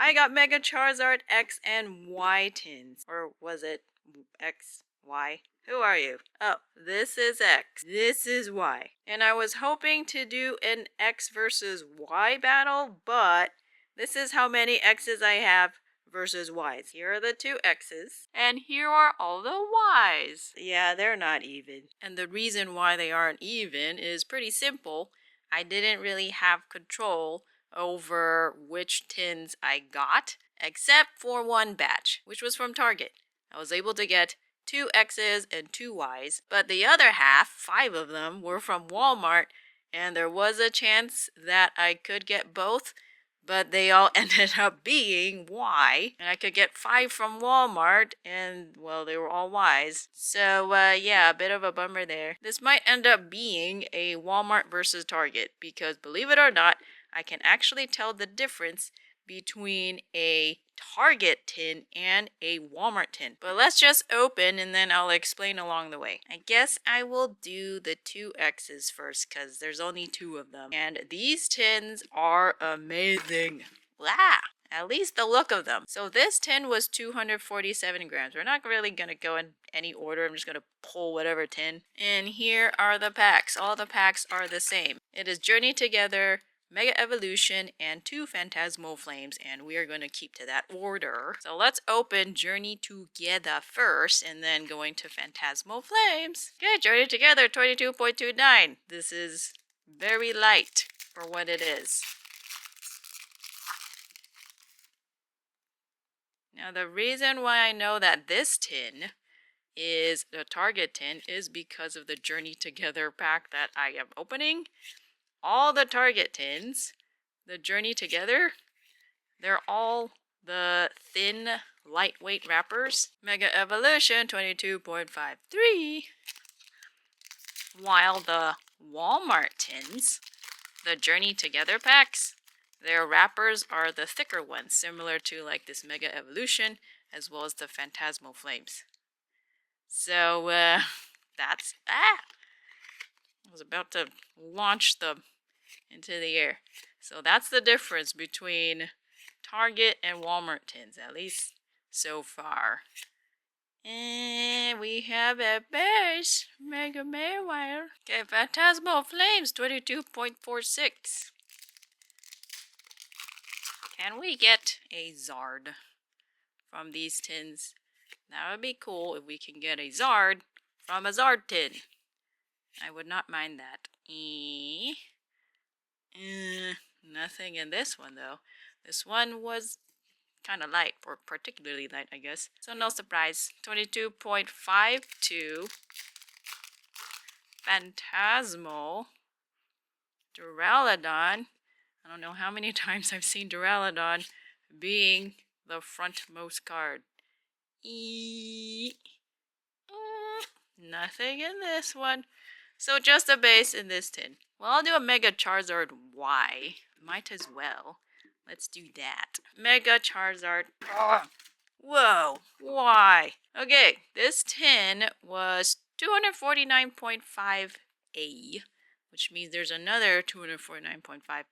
I got Mega Charizard X and Y tins. Or was it X, Y? Who are you? Oh, this is X. This is Y. And I was hoping to do an X versus Y battle, but this is how many X's I have versus Y's. Here are the two X's, and here are all the Y's. Yeah, they're not even. And the reason why they aren't even is pretty simple. I didn't really have control over which tins I got, except for one batch, which was from Target. I was able to get 2 X's and 2 Y's, but the other half, 5 of them, were from Walmart, and there was a chance that I could get both, but they all ended up being Y, and I could get 5 from Walmart, and, well, they were all Y's. So, yeah, a bit of a bummer there. This might end up being a Walmart versus Target, because believe it or not, I can actually tell the difference between a Target tin and a Walmart tin. But let's just open and then I'll explain along the way. I guess I will do the 2 X's first because there's only 2 of them. And these tins are amazing. Wow! At least the look of them. So this tin was 247 grams. We're not really going to go in any order. I'm just going to pull whatever tin. And here are the packs. All the packs are the same. It is Journey Together, Mega Evolution, and 2 Phantasmal Flames, and we are going to keep to that order. So let's open Journey Together first, and then going to Phantasmal Flames. Okay, Journey Together, 22.29. This is very light for what it is. Now, the reason why I know that this tin is the Target tin is because of the Journey Together pack that I am opening. All the Target tins, the Journey Together, they're all the thin, lightweight wrappers. Mega Evolution, 22.53. While the Walmart tins, the Journey Together packs, their wrappers are the thicker ones, similar to like this Mega Evolution, as well as the Phantasmal Flames. So, that's that. I was about to launch them into the air. So that's the difference between Target and Walmart tins, at least so far. And we have a base Mega Mayweather. Okay, Phantasmal Flames, 22.46. Can we get a Zard from these tins? That would be cool if we can get a Zard from a Zard tin. I would not mind that. Nothing in this one though. This one was kind of light, or particularly light, I guess. So no surprise. 22.52. Phantasmal. Duraludon. I don't know how many times I've seen Duraludon being the frontmost card. Nothing in this one. So just a base in this tin. Well, I'll do a Mega Charizard Y. Might as well. Let's do that. Mega Charizard. Whoa. Y. Okay, this tin was 249.5 A, which means there's another 249.5.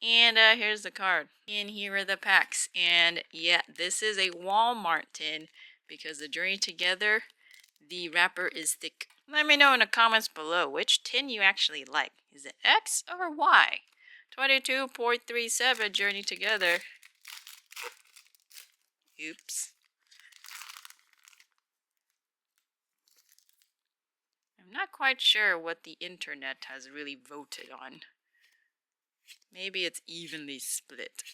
And here's the card. And here are the packs. And yeah, this is a Walmart tin because the Journey Together, the wrapper is thick. Let me know in the comments below which tin you actually like. Is it X or Y? 22.37 Journey Together. Oops. I'm not quite sure what the internet has really voted on. Maybe it's evenly split.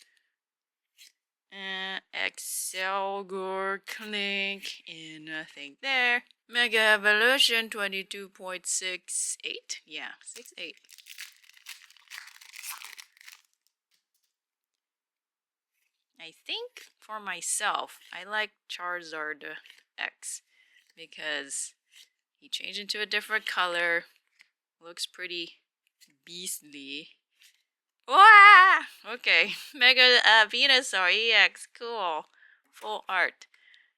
Excelgor, Clink, and nothing there. Mega Evolution, 22.68. Yeah, 68. I think for myself, I like Charizard X because he changed into a different color. Looks pretty beastly. Wow! Okay, Mega Venusaur EX, cool. Full art.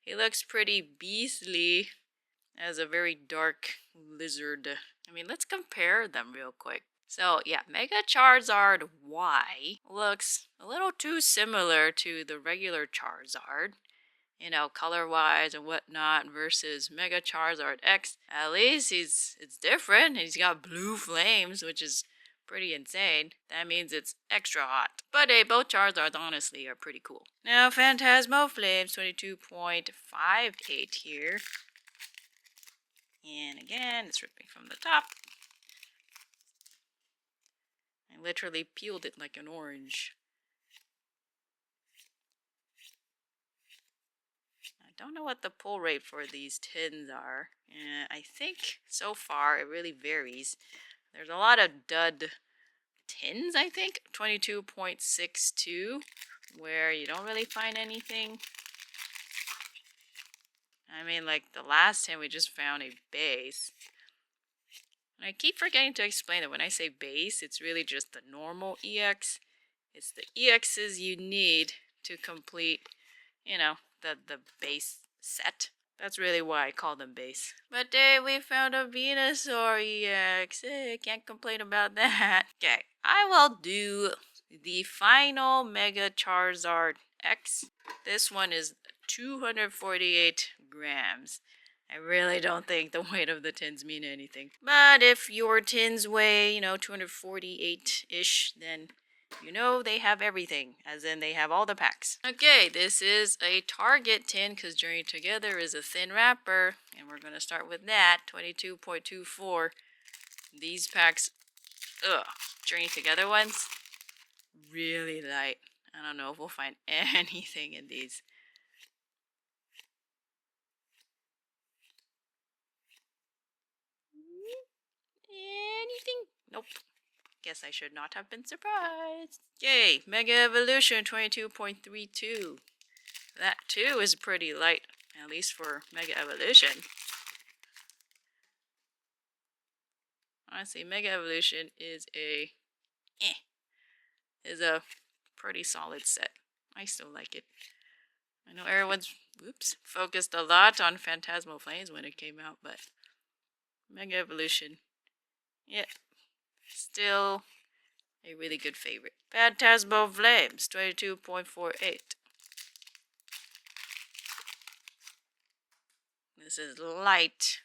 He looks pretty beastly as a very dark lizard. I mean, let's compare them real quick. So yeah, Mega Charizard Y looks a little too similar to the regular Charizard, you know, color-wise and whatnot, versus Mega Charizard X. At least it's different. He's got blue flames, which is pretty insane. That means it's extra hot. But hey, both Charizards honestly are pretty cool. Now Phantasmo Flames 22.58 here. And again, it's ripping from the top. I literally peeled it like an orange. I don't know what the pull rate for these tins are. I think so far it really varies. There's a lot of dud tins, I think. 22.62, where you don't really find anything. I mean, like the last tin we just found a base. And I keep forgetting to explain that when I say base, it's really just the normal EX. It's the EXs you need to complete, you know, the base set. That's really why I call them base. But hey, we found a Venusaur EX. Can't complain about that. Okay, I will do the final Mega Charizard X. This one is 248 grams. I really don't think the weight of the tins mean anything. But if your tins weigh, you know, 248-ish, then you know they have everything, as in they have all the packs. Okay, this is a Target tin, because Journey Together is a thin wrapper, and we're going to start with that, 22.24. These packs, Journey Together ones, really light. I don't know if we'll find anything in these. Anything? Nope. Guess I should not have been surprised. Yay! Mega Evolution 22.32. That too is pretty light, at least for Mega Evolution. Honestly, Mega Evolution is a pretty solid set. I still like it. I know everyone's focused a lot on Phantasmal Flames when it came out, but Mega Evolution, yeah, still a really good favorite. Phantasmal Flames 22.48. This is light-ish.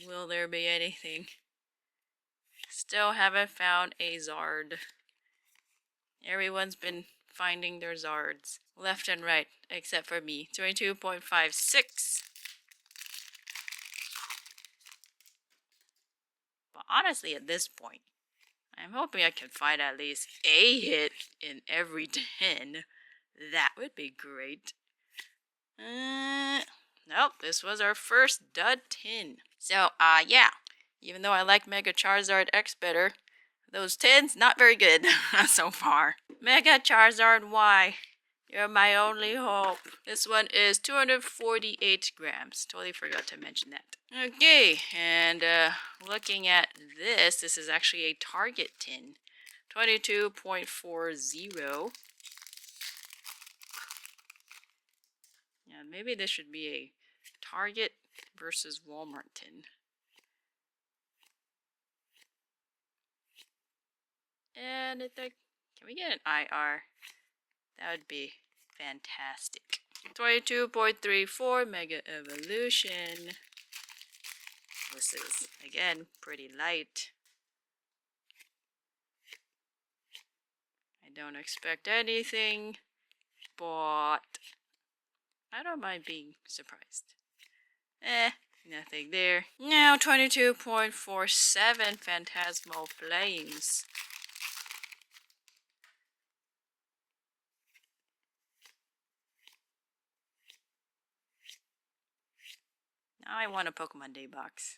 Will there be anything? Still haven't found a Zard. Everyone's been finding their Zards left and right, except for me. 22.56. But honestly, at this point, I'm hoping I can find at least a hit in every 10. That would be great. Nope, this was our first dud tin. So, yeah. Even though I like Mega Charizard X better, those tins, not very good so far. Mega Charizard Y, you're my only hope. This one is 248 grams. Totally forgot to mention that. Okay, and looking at this is actually a Target tin. 22.40. Yeah, maybe this should be a Target versus Walmart tin. And can we get an IR? That would be fantastic. 22.34 Mega Evolution. This is, again, pretty light. I don't expect anything, but I don't mind being surprised. Nothing there. Now 22.47 Phantasmal Flames. Now I want a Pokemon Day box.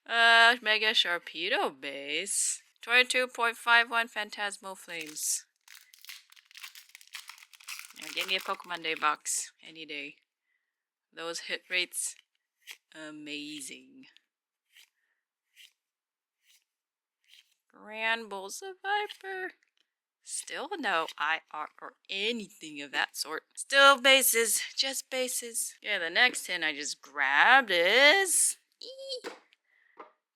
Mega Sharpedo base. 22.51 Phantasmal Flames. Now give me a Pokemon Day box any day. Those hit rates, amazing. Grand Bull Viper. Still no IR or anything of that sort. Still bases, just bases. Yeah, the next 10 I just grabbed is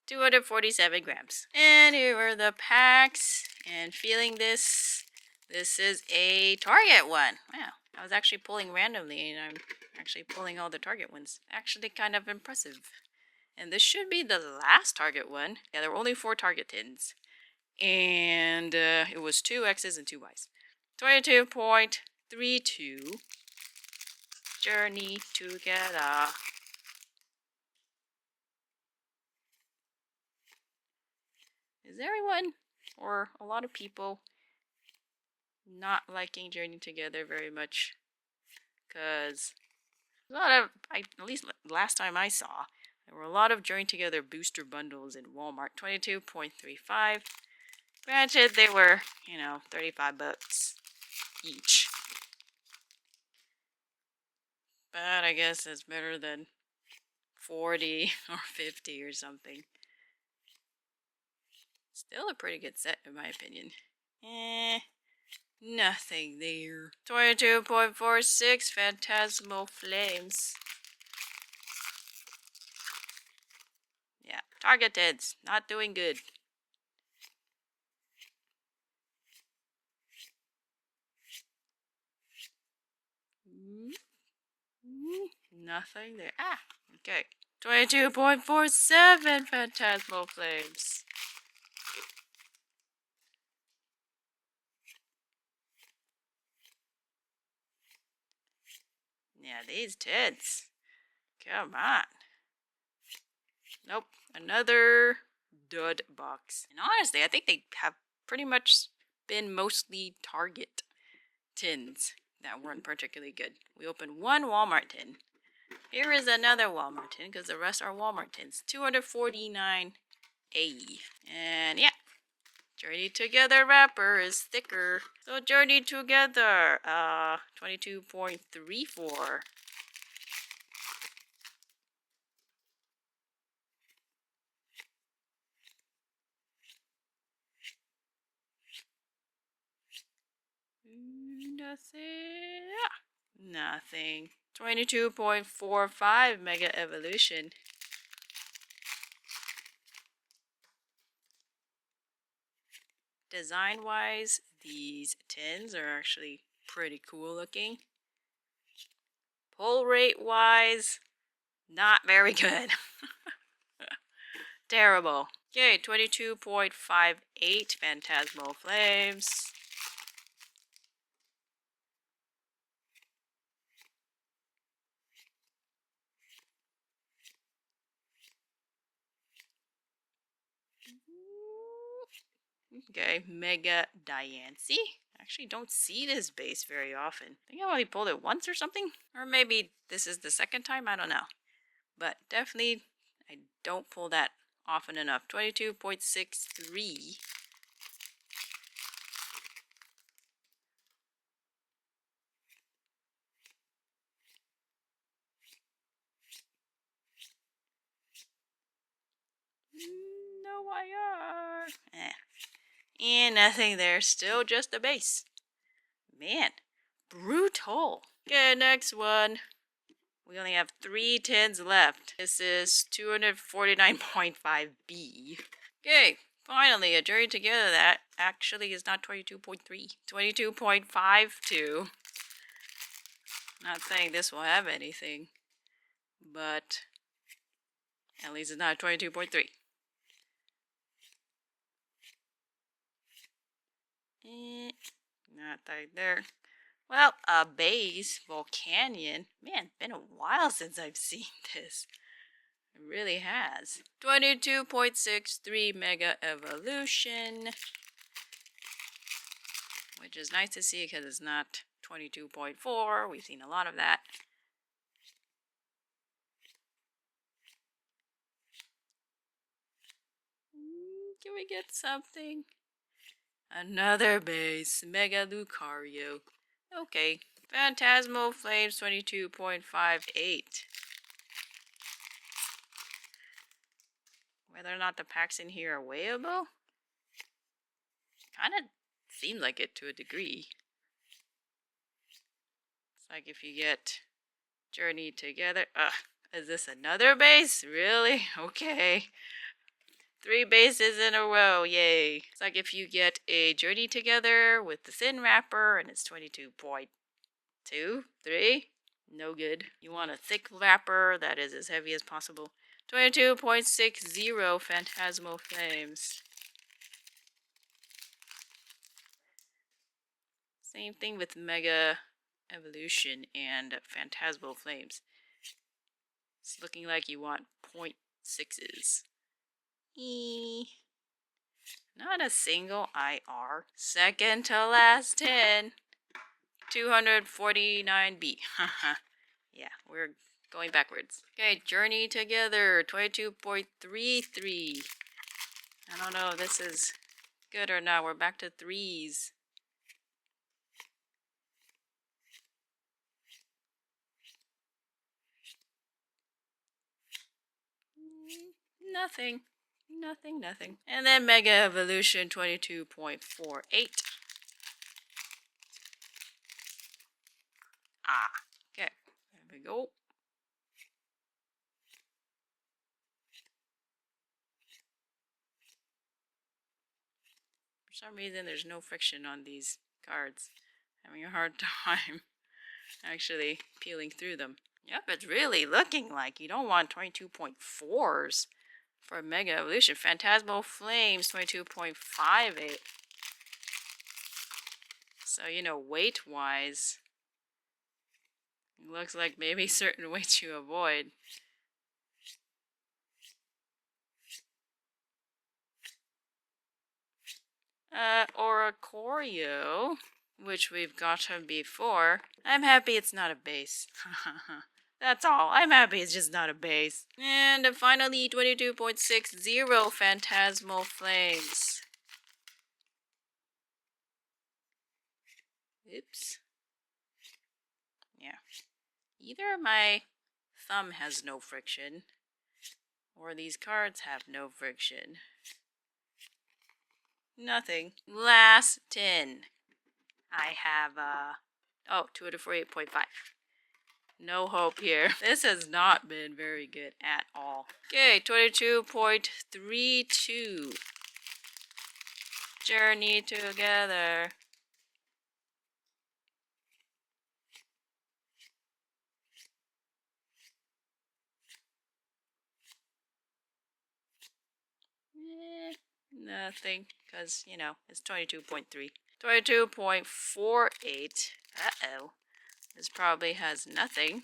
247 grams. And here are the packs. And feeling this is a Target one. Wow, I was actually pulling randomly and I'm actually pulling all the Target ones. Actually kind of impressive. And this should be the last Target one. Yeah, there were only 4 Target tins. And it was 2 X's and 2 Y's. 22.32. Journey together. Is everyone or a lot of people not liking Journey Together very much? Because a lot of, at least last time I saw, there were a lot of Journey Together booster bundles in Walmart. 22.35. Granted, they were, $35 each. But I guess it's better than 40 or 50 or something. Still a pretty good set in my opinion. Nothing there. 22.46 Phantasmal Flames. Yeah, targeted. Not doing good. Nothing there. Ah, okay. 22.47 Phantasmal Flames. Yeah, these tits. Come on. Nope. Another dud box. And honestly, I think they have pretty much been mostly Target tins that weren't particularly good. We opened one Walmart tin. Here is another Walmart tin because the rest are Walmart tins. 249 AE. And yeah, Journey Together wrapper is thicker. So Journey Together, 22.34. Nothing. 22.45 Mega Evolution. Design wise, these tins are actually pretty cool looking. Pull rate wise, not very good. Terrible. Okay, 22.58 Phantasmal Flames. Okay, Mega Diancie. Actually don't see this base very often. I think I only pulled it once or something. Or maybe this is the second time, I don't know. But definitely, I don't pull that often enough. 22.63. No IR. And nothing there. Still just a base. Man, brutal. Okay, next one. We only have 3 tins left. This is 249.5B. Okay, finally, a Journey Together that actually is not 22.3. 22.52. Not saying this will have anything, but at least it's not 22.3. Not right there. Well, a base Volcanion. Man, been a while since I've seen this. It really has. 22.63 Mega Evolution. Which is nice to see because it's not 22.4. We've seen a lot of that. Can we get something? Another base. Mega Lucario. Okay. Phantasmal Flames 22.58. Whether or not the packs in here are weighable? Kind of Seems like it to a degree. It's like if you get Journey Together. Is this another base? Really? Okay. 3 bases in a row. Yay. It's like if you get a Journey Together with the thin wrapper and it's 22.2, 3. No good. You want a thick wrapper that is as heavy as possible. 22.60 Phantasmal Flames. Same thing with Mega Evolution and Phantasmal Flames. It's looking like you want 0.6s. Not a single IR. Second to last 10. 249B. Yeah, we're going backwards. Okay, Journey Together. 22.33. I don't know if this is good or not. We're back to 3s. Nothing. Nothing. And then Mega Evolution 22.48. Okay. There we go. For some reason, there's no friction on these cards. Having a hard time actually peeling through them. Yep, it's really looking like you don't want 22.4s for Mega Evolution. Phantasmal Flames 22.58. So, weight-wise, it looks like maybe certain weights you avoid. Oricorio, which we've gotten before. I'm happy it's not a base. That's all. I'm happy it's just not a base. And finally, 22.60 Phantasmal Flames. Oops. Yeah. Either my thumb has no friction, or these cards have no friction. Nothing. Last 10. I have, 248.5. No hope here. This has not been very good at all. Okay, 22.32. Journey Together. Nothing, because, it's 22.3. 22.48. Uh-oh. This probably has nothing.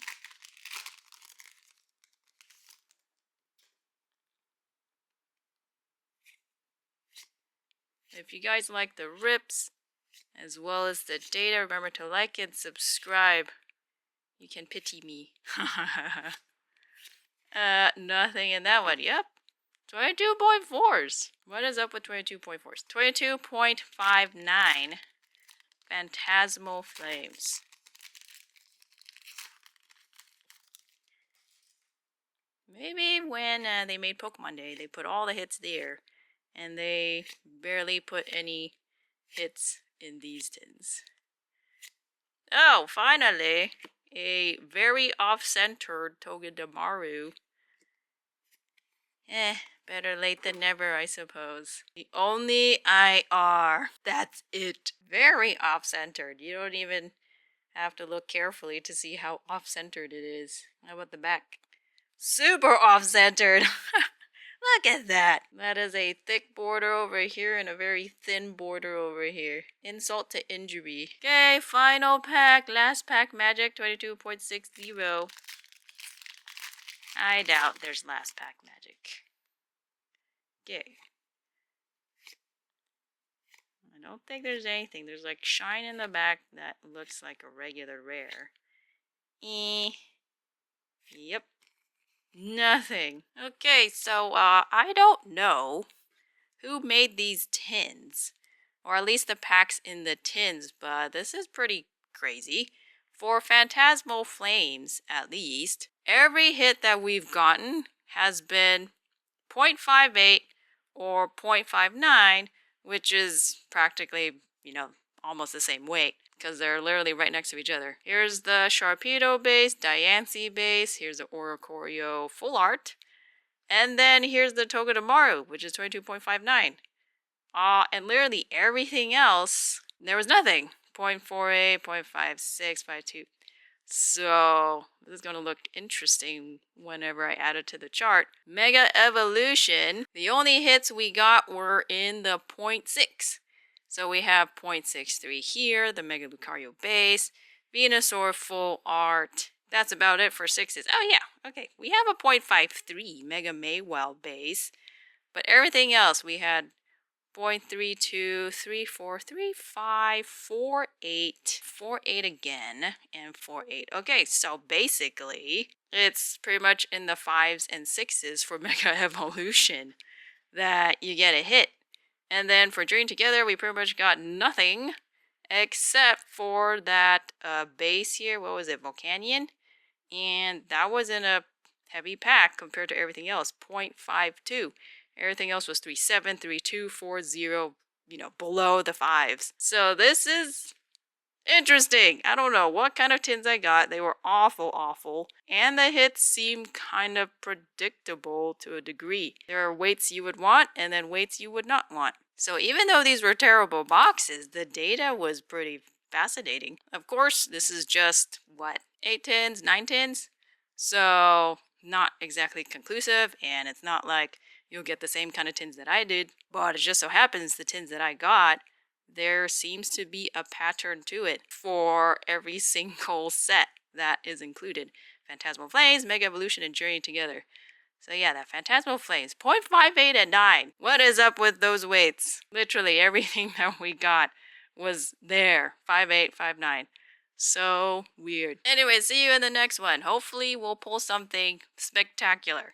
If you guys like the rips, as well as the data, remember to like and subscribe. You can pity me. Nothing in that one. Yep. 22.4s. What is up with 22.4s? 22.59 Phantasmal Flames. Maybe when they made Pokemon Day, they put all the hits there, and they barely put any hits in these tins. Oh, finally, a very off-centered Togedemaru. Better late than never, I suppose. The only IR. That's it. Very off-centered. You don't even have to look carefully to see how off-centered it is. How about the back? Super off-centered. Look at that. That is a thick border over here and a very thin border over here. Insult to injury. Okay, final pack. Last pack magic 22.60. I doubt there's last pack magic. Okay. I don't think there's anything. There's like shine in the back that looks like a regular rare. Yep. Nothing. Okay, so I don't know who made these tins, or at least the packs in the tins, but this is pretty crazy. For Phantasmal Flames, at least, every hit that we've gotten has been 0.58 or 0.59, which is practically almost the same weight because they're literally right next to each other. Here's the Sharpedo base, Diancie base. Here's the Oricorio Full Art. And then here's the Togedemaru, which is 22.59. And literally everything else, there was nothing. 0.48, 0.56, 0.52. So this is going to look interesting whenever I add it to the chart. Mega Evolution, the only hits we got were in the 0.6. So we have 0.63 here, the Mega Lucario base, Venusaur Full Art. That's about it for sixes. Oh yeah, okay. We have a 0.53 Mega Maywell base. But everything else, we had 0.32, 34, 35, 48, 48 again, and 48. Okay, so basically, it's pretty much in the 5s and 6s for Mega Evolution that you get a hit. And then for Dream Together, we pretty much got nothing except for that base here. What was it? Volcanion? And that was in a heavy pack compared to everything else. 0.52. Everything else was 3.7, 3.2, 4.0, below the 5s. So this is interesting. I don't know what kind of tins I got. They were awful. And the hits seem kind of predictable to a degree. There are weights you would want and then weights you would not want. So even though these were terrible boxes, the data was pretty fascinating. Of course, this is just, 8 tins, 9 tins? So not exactly conclusive, and it's not like you'll get the same kind of tins that I did. But it just so happens the tins that I got, there seems to be a pattern to it for every single set that is included. Phantasmal Flames, Mega Evolution, and Journey Together. So yeah, that Phantasmal Flames, 0.58 and 9. What is up with those weights? Literally everything that we got was there. 5.8, 5.9. So weird. Anyway, see you in the next one. Hopefully we'll pull something spectacular.